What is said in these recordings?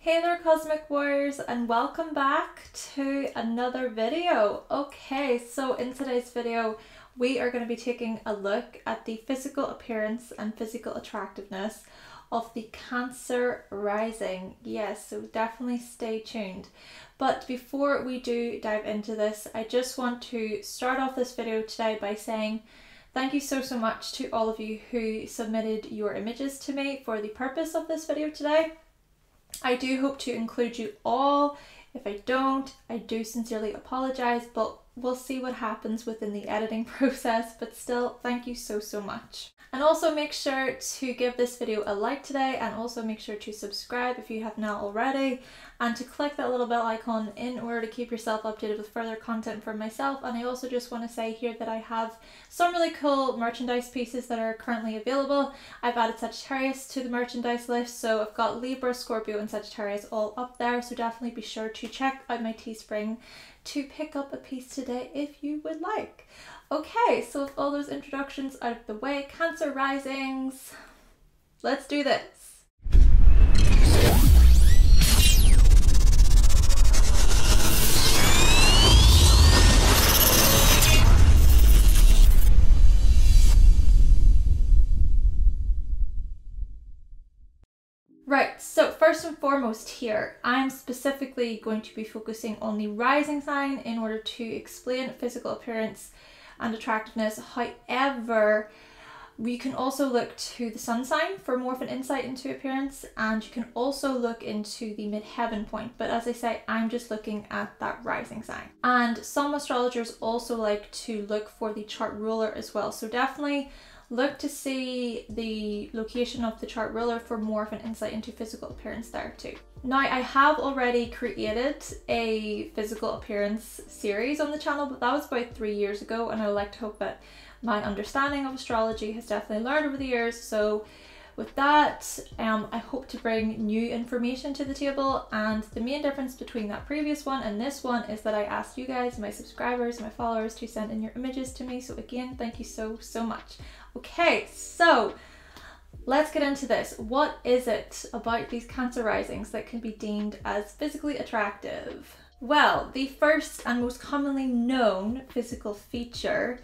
Hey there Cosmic Warriors, and welcome back to another video. Okay, so in today's video we are going to be taking a look at the physical appearance and physical attractiveness of the Cancer rising. Yes, so definitely stay tuned. But before we do dive into this, I just want to start off this video today by saying thank you so much to all of you who submitted your images to me for the purpose of this video today. I do hope to include you all. If I don't, I do sincerely apologize, but we'll see what happens within the editing process. But still, thank you so much. And also make sure to give this video a like today, and also make sure to subscribe if you have not already, and to click that little bell icon in order to keep yourself updated with further content from myself. And I also just want to say here that I have some really cool merchandise pieces that are currently available. I've added Sagittarius to the merchandise list, so I've got Libra, Scorpio and Sagittarius all up there, so definitely be sure to check out my Teespring to pick up a piece today if you would like. Okay, so with all those introductions out of the way, Cancer risings, let's do this. Right, so first and foremost here, I'm specifically going to be focusing on the rising sign in order to explain physical appearance and attractiveness. However, we can also look to the sun sign for more of an insight into appearance, and you can also look into the midheaven point. But as I say, I'm just looking at that rising sign. And some astrologers also like to look for the chart ruler as well. So definitely look to see the location of the chart ruler for more of an insight into physical appearance there too. Now, I have already created a physical appearance series on the channel, but that was about 3 years ago, and I would like to hope that my understanding of astrology has definitely learned over the years. So with that, I hope to bring new information to the table, and the main difference between that previous one and this one is that I asked you guys, my subscribers, my followers, to send in your images to me. So again, thank you so much. Okay, so let's get into this. What is it about these Cancer risings that can be deemed as physically attractive? Well, the first and most commonly known physical feature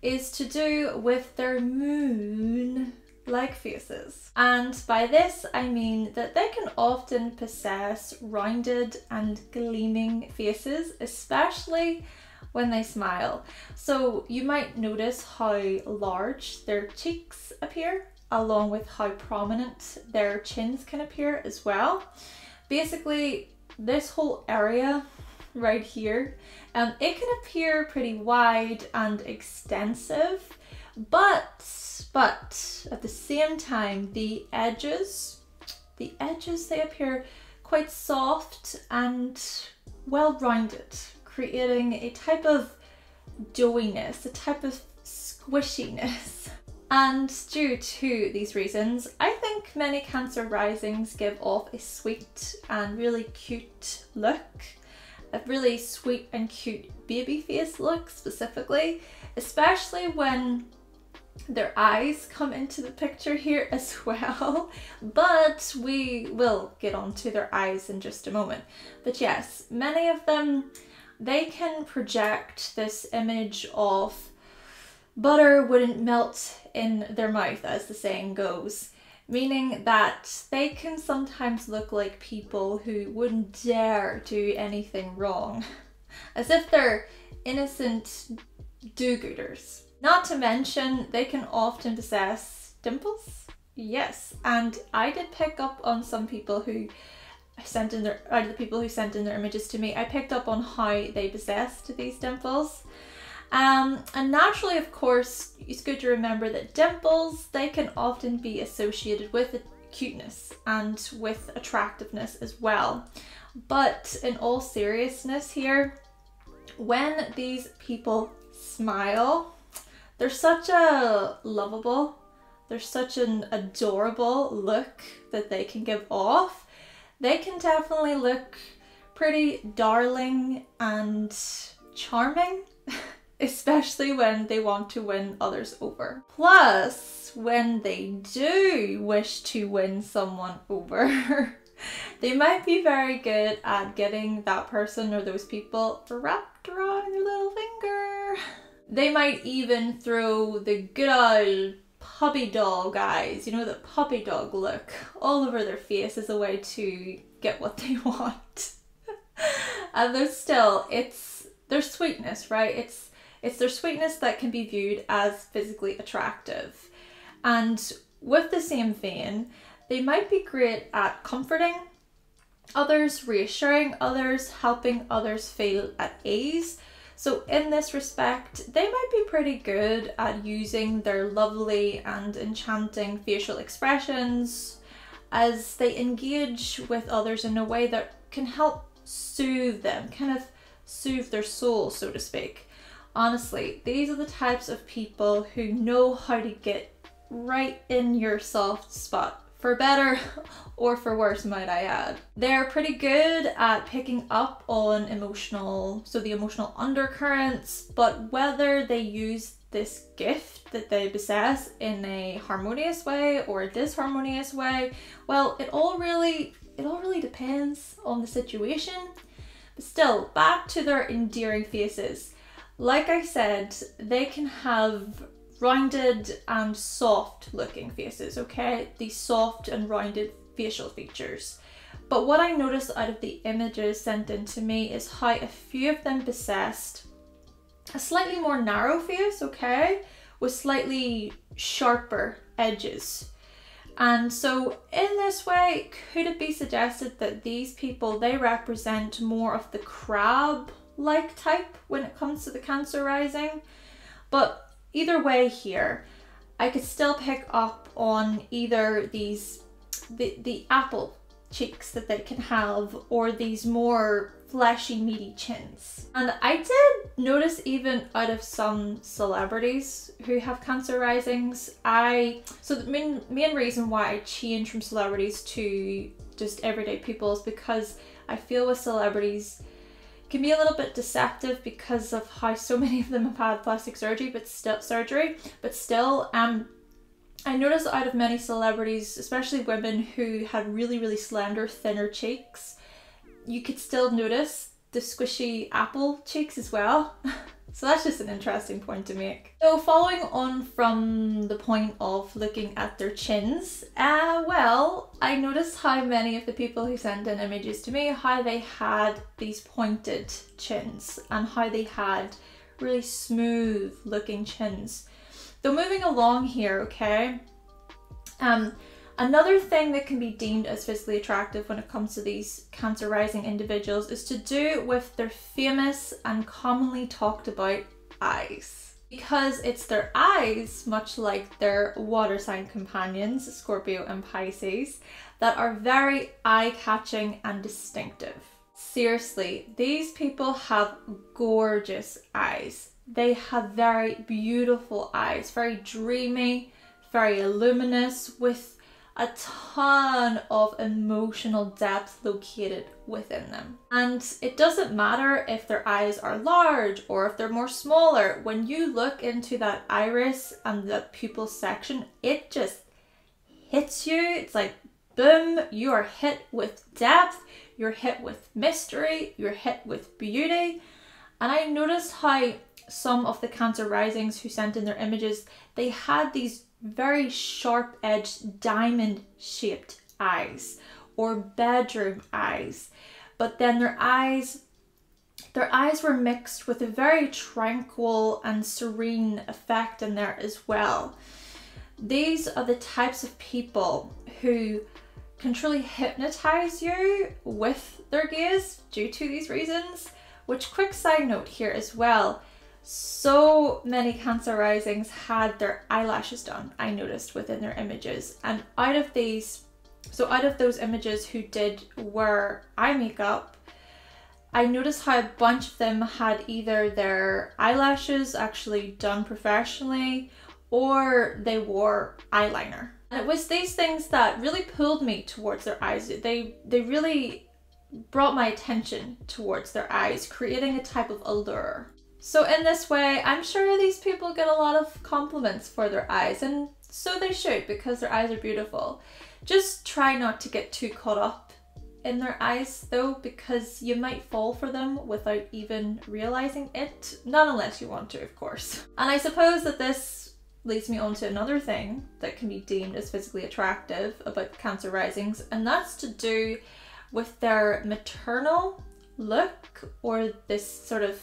is to do with their moon-like faces. And by this I mean that they can often possess rounded and gleaming faces, especially when they smile. So you might notice how large their cheeks appear, along with how prominent their chins can appear as well. Basically, this whole area right here, it can appear pretty wide and extensive, but at the same time, the edges, they appear quite soft and well-rounded, creating a type of doughiness, a type of squishiness. And due to these reasons, I think many Cancer risings give off a sweet and really cute look, a really sweet and cute baby face look specifically, especially when their eyes come into the picture here as well. But we will get onto their eyes in just a moment. But yes, many of them, they can project this image of butter wouldn't melt in their mouth, as the saying goes, meaning that they can sometimes look like people who wouldn't dare do anything wrong, as if they're innocent do-gooders. Not to mention, they can often possess dimples. Yes, and I did pick up on some people who sent in their, out of the people who sent in their images to me, I picked up on how they possessed these dimples. And naturally, of course, it's good to remember that dimples, they can often be associated with cuteness and with attractiveness as well. But in all seriousness here, when these people smile, they're such a lovable, they're such an adorable look that they can give off. They can definitely look pretty darling and charming, especially when they want to win others over. Plus, when they do wish to win someone over, They might be very good at getting that person or those people wrapped around their little finger. They might even throw the good old puppy dog eyes, you know, the puppy dog look, all over their face as a way to get what they want. And there's still, it's their sweetness, right? It's their sweetness that can be viewed as physically attractive. And with the same vein, they might be great at comforting others, reassuring others, helping others feel at ease. So in this respect, they might be pretty good at using their lovely and enchanting facial expressions as they engage with others in a way that can help soothe them, kind of soothe their soul, so to speak. Honestly, these are the types of people who know how to get right in your soft spot, for better or for worse, might I add. They're pretty good at picking up on the emotional undercurrents, but whether they use this gift that they possess in a harmonious way or a disharmonious way, well, it all really depends on the situation. But still, back to their endearing faces. Like I said, they can have rounded and soft looking faces, okay? These soft and rounded facial features. But what I noticed out of the images sent in to me is how a few of them possessed a slightly more narrow face, okay? With slightly sharper edges. And so in this way, could it be suggested that these people, they represent more of the crab-like type when it comes to the Cancer rising? But either way here, I could still pick up on either the apple cheeks that they can have, or these more fleshy, meaty chins. And I did notice, even out of some celebrities who have Cancer risings, so the main reason why I changed from celebrities to just everyday people is because I feel with celebrities can be a little bit deceptive because of how so many of them have had plastic surgery, but still, I noticed out of many celebrities, especially women who had really slender, thinner cheeks, you could still notice the squishy apple cheeks as well. So that's just an interesting point to make. So following on from the point of looking at their chins, well, I noticed how many of the people who sent in images to me, how they had these pointed chins and how they had really smooth looking chins. Though moving along here, okay, another thing that can be deemed as physically attractive when it comes to these Cancer rising individuals is to do with their famous and commonly talked about eyes. Because it's their eyes, much like their water sign companions, Scorpio and Pisces, that are very eye-catching and distinctive. Seriously, these people have gorgeous eyes. They have very beautiful eyes, very dreamy, very luminous, with a ton of emotional depth located within them. And it doesn't matter if their eyes are large or if they're more smaller. When you look into that iris and the pupil section, it just hits you. It's like, boom, you are hit with depth, you're hit with mystery, you're hit with beauty. And I noticed how some of the Cancer risings who sent in their images, they had these very sharp-edged diamond-shaped eyes, or bedroom eyes, but then their eyes were mixed with a very tranquil and serene effect in there as well. These are the types of people who can truly hypnotize you with their gaze due to these reasons. Which, quick side note here as well, so many Cancer risings had their eyelashes done, I noticed, within their images. And out of those images who did wear eye makeup, I noticed how a bunch of them had either their eyelashes actually done professionally or they wore eyeliner. And it was these things that really pulled me towards their eyes. They really brought my attention towards their eyes, creating a type of allure. So in this way, I'm sure these people get a lot of compliments for their eyes, and so they should, because their eyes are beautiful. Just try not to get too caught up in their eyes though, because you might fall for them without even realizing it. Not unless you want to, of course. And I suppose that this leads me on to another thing that can be deemed as physically attractive about Cancer risings, and that's to do with their maternal look, or this sort of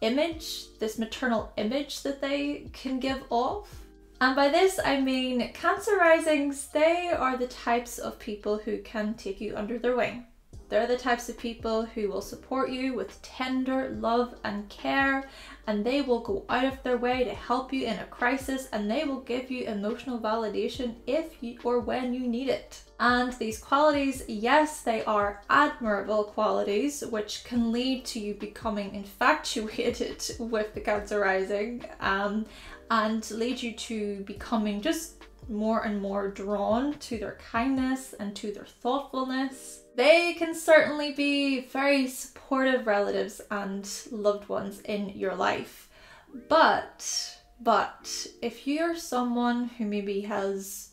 image, this maternal image that they can give off. And by this I mean Cancer risings, they are the types of people who can take you under their wing. They're the types of people who will support you with tender love and care, and they will go out of their way to help you in a crisis, and they will give you emotional validation if you or when you need it. And these qualities, yes, they are admirable qualities, which can lead to you becoming infatuated with the Cancer rising, and lead you to becoming just more and more drawn to their kindness and to their thoughtfulness. They can certainly be very supportive relatives and loved ones in your life. But if you're someone who maybe has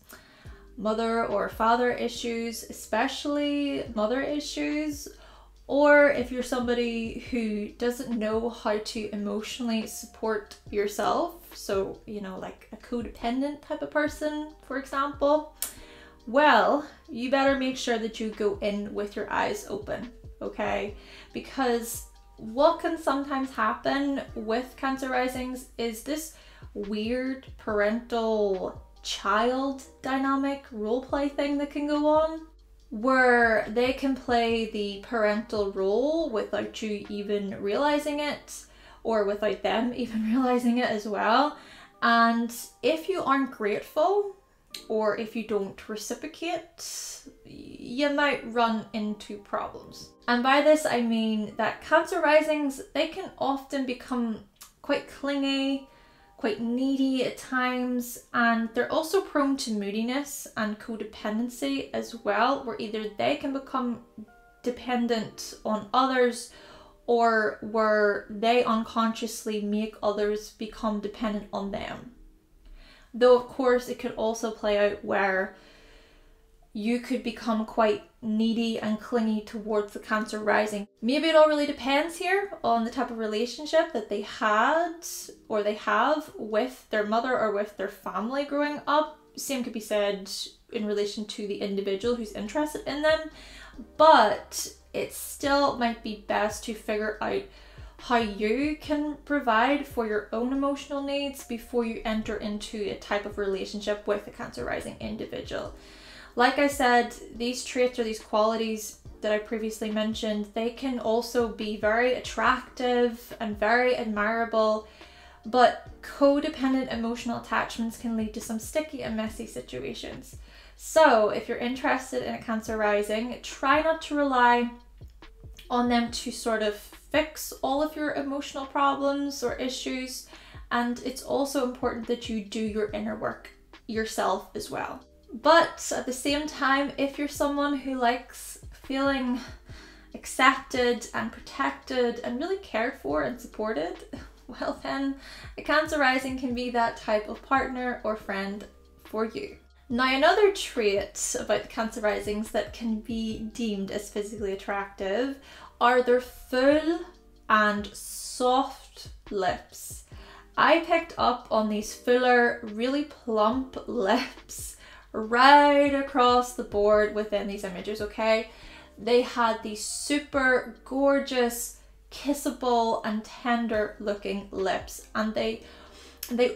mother or father issues, especially mother issues, or if you're somebody who doesn't know how to emotionally support yourself, so, you know, like a codependent type of person, for example, well, you better make sure that you go in with your eyes open, okay? Because what can sometimes happen with Cancer risings is this weird parental child dynamic roleplay thing that can go on, where they can play the parental role without you even realizing it, or without them even realizing it as well. And if you aren't grateful, or if you don't reciprocate, you might run into problems. And by this I mean that Cancer risings, they can often become quite clingy, quite needy at times, and they're also prone to moodiness and codependency as well, where either they can become dependent on others, or where they unconsciously make others become dependent on them. Though of course it could also play out where you could become quite needy and clingy towards the Cancer rising. Maybe it all really depends here on the type of relationship that they had or they have with their mother or with their family growing up. Same could be said in relation to the individual who's interested in them, but it still might be best to figure out how you can provide for your own emotional needs before you enter into a type of relationship with a Cancer rising individual. Like I said, these traits or these qualities that I previously mentioned, they can also be very attractive and very admirable, but codependent emotional attachments can lead to some sticky and messy situations. So if you're interested in a Cancer rising, try not to rely on them to sort of fix all of your emotional problems or issues, and it's also important that you do your inner work yourself as well. But at the same time, if you're someone who likes feeling accepted and protected and really cared for and supported, well then a Cancer rising can be that type of partner or friend for you. Now, another trait about the Cancer risings that can be deemed as physically attractive are their full and soft lips. I picked up on these fuller, really plump lips right across the board within these images, okay? They had these super gorgeous, kissable and tender looking lips, and they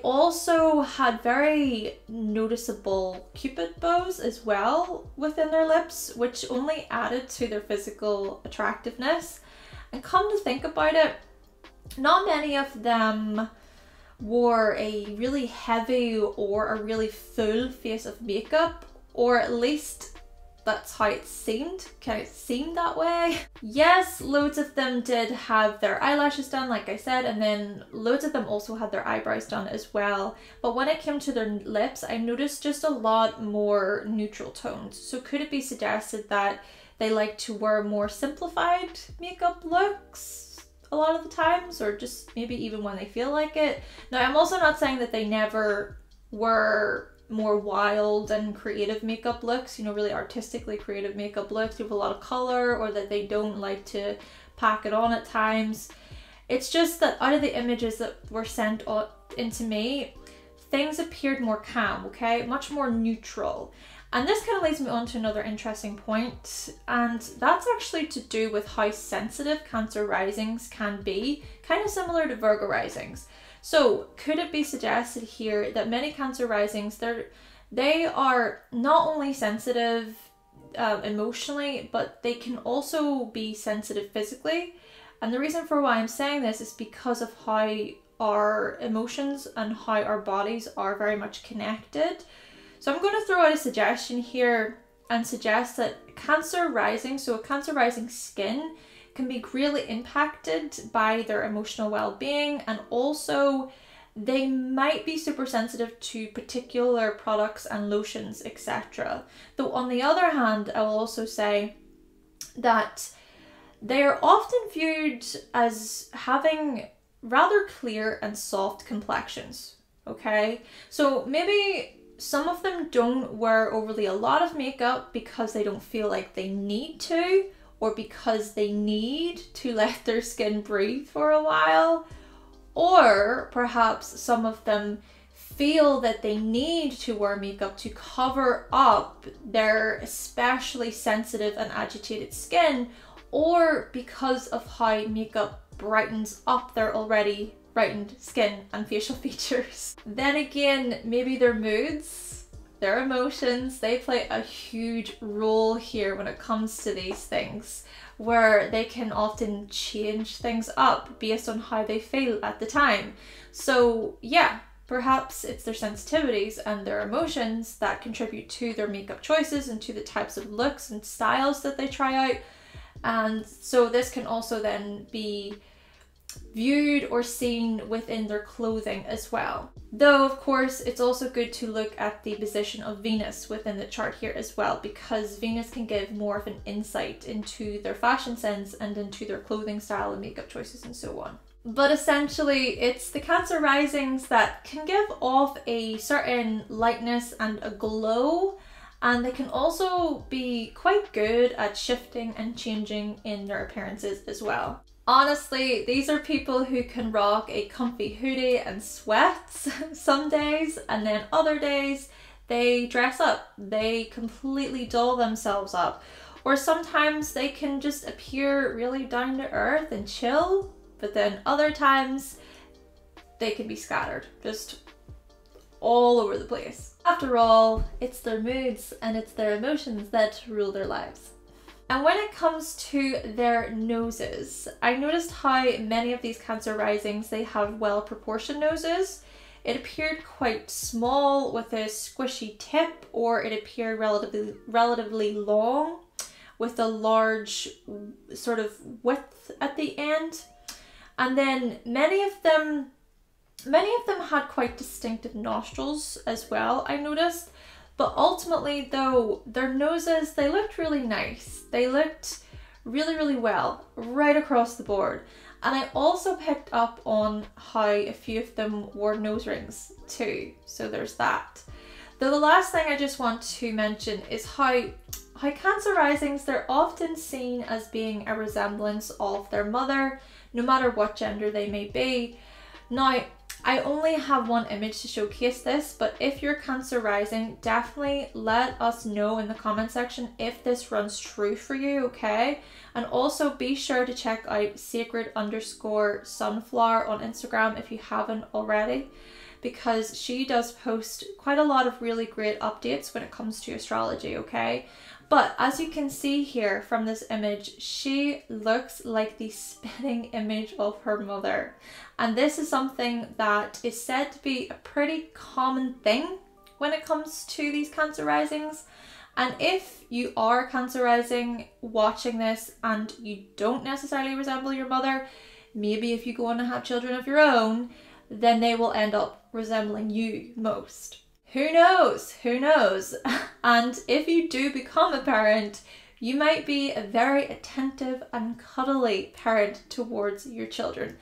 also had very noticeable cupid bows as well within their lips, which only added to their physical attractiveness. And come to think about it, not many of them wore a really heavy or a really full face of makeup, or at least that's how it seemed. It seemed that way. Yes, loads of them did have their eyelashes done, like I said, and then loads of them also had their eyebrows done as well. But when it came to their lips, I noticed just a lot more neutral tones. So could it be suggested that they like to wear more simplified makeup looks a lot of the times, or just maybe even when they feel like it? Now, I'm also not saying that they never were more wild and creative makeup looks, you know, really artistically creative makeup looks with a lot of color, or that they don't like to pack it on at times. It's just that out of the images that were sent into me, things appeared more calm, okay? Much more neutral. And this kind of leads me on to another interesting point, and that's actually to do with how sensitive Cancer risings can be, kind of similar to Virgo risings. So could it be suggested here that many Cancer risings, they are not only sensitive emotionally, but they can also be sensitive physically? And the reason for why I'm saying this is because of how our emotions and how our bodies are very much connected. So I'm going to throw out a suggestion here and suggest that Cancer rising, so a Cancer rising skin, can be really impacted by their emotional well-being, and also they might be super sensitive to particular products and lotions, etc. Though on the other hand, I will also say that they are often viewed as having rather clear and soft complexions, okay? So maybe some of them don't wear overly a lot of makeup because they don't feel like they need to, or because they need to let their skin breathe for a while, or perhaps some of them feel that they need to wear makeup to cover up their especially sensitive and agitated skin, or because of how makeup brightens up their already brightened skin and facial features. Then again, maybe their moods, their emotions, they play a huge role here when it comes to these things, where they can often change things up based on how they feel at the time. So yeah, perhaps it's their sensitivities and their emotions that contribute to their makeup choices and to the types of looks and styles that they try out. And so this can also then be viewed or seen within their clothing as well. Though of course it's also good to look at the position of Venus within the chart here as well, because Venus can give more of an insight into their fashion sense and into their clothing style and makeup choices and so on. But essentially it's the Cancer risings that can give off a certain lightness and a glow, and they can also be quite good at shifting and changing in their appearances as well. Honestly, these are people who can rock a comfy hoodie and sweats some days, and then other days they dress up. They completely doll themselves up. Or sometimes they can just appear really down to earth and chill, but then other times they can be scattered, just all over the place. After all, it's their moods and it's their emotions that rule their lives. And when it comes to their noses, I noticed how many of these Cancer risings, they have well-proportioned noses. It appeared quite small with a squishy tip, or it appeared relatively long with a large sort of width at the end. And then many of them had quite distinctive nostrils as well, I noticed. But ultimately though, their noses, they looked really nice. They looked really, really well right across the board. And I also picked up on how a few of them wore nose rings too. So there's that. Though the last thing I just want to mention is how Cancer risings, they're often seen as being a resemblance of their mother, no matter what gender they may be. Now, I only have one image to showcase this, but if you're Cancer rising, definitely let us know in the comment section if this runs true for you, okay? And also be sure to check out sacred_sunflower on Instagram if you haven't already, because she does post quite a lot of really great updates when it comes to astrology, okay? But as you can see here from this image, she looks like the spitting image of her mother. And this is something that is said to be a pretty common thing when it comes to these Cancer risings. And if you are Cancer rising watching this and you don't necessarily resemble your mother, maybe if you go on to have children of your own, then they will end up resembling you most. Who knows? Who knows? And if you do become a parent, you might be a very attentive and cuddly parent towards your children.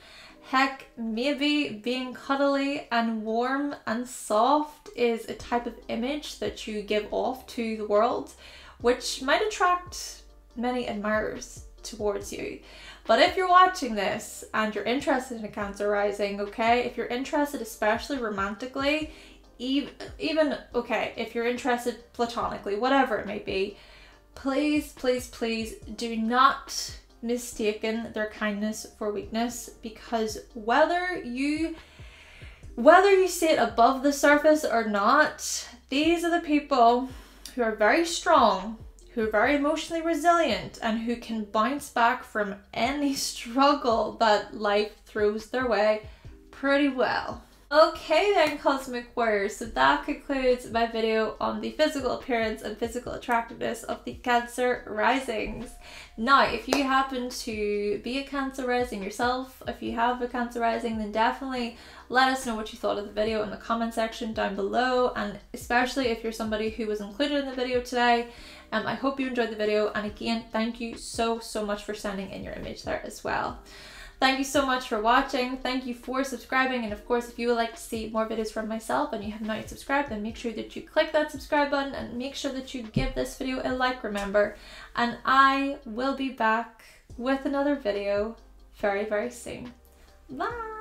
Heck, maybe being cuddly and warm and soft is a type of image that you give off to the world, which might attract many admirers towards you. But if you're watching this and you're interested in a Cancer rising, okay, if you're interested especially romantically, even okay, if you're interested platonically, whatever it may be, please, please, please do not mistaken their kindness for weakness, because whether you see it above the surface or not, these are the people who are very strong, who are very emotionally resilient, and who can bounce back from any struggle that life throws their way pretty well. Okay then, Cosmic Warriors, so that concludes my video on the physical appearance and physical attractiveness of the Cancer risings. Now, if you happen to be a Cancer rising yourself, if you have a Cancer rising, then definitely let us know what you thought of the video in the comment section down below, and especially if you're somebody who was included in the video today. I hope you enjoyed the video, and again, thank you so much for sending in your image there as well. Thank you so much for watching. Thank you for subscribing. And of course, if you would like to see more videos from myself and you have not yet subscribed, then make sure that you click that subscribe button and make sure that you give this video a like, remember. And I will be back with another video very soon. Bye!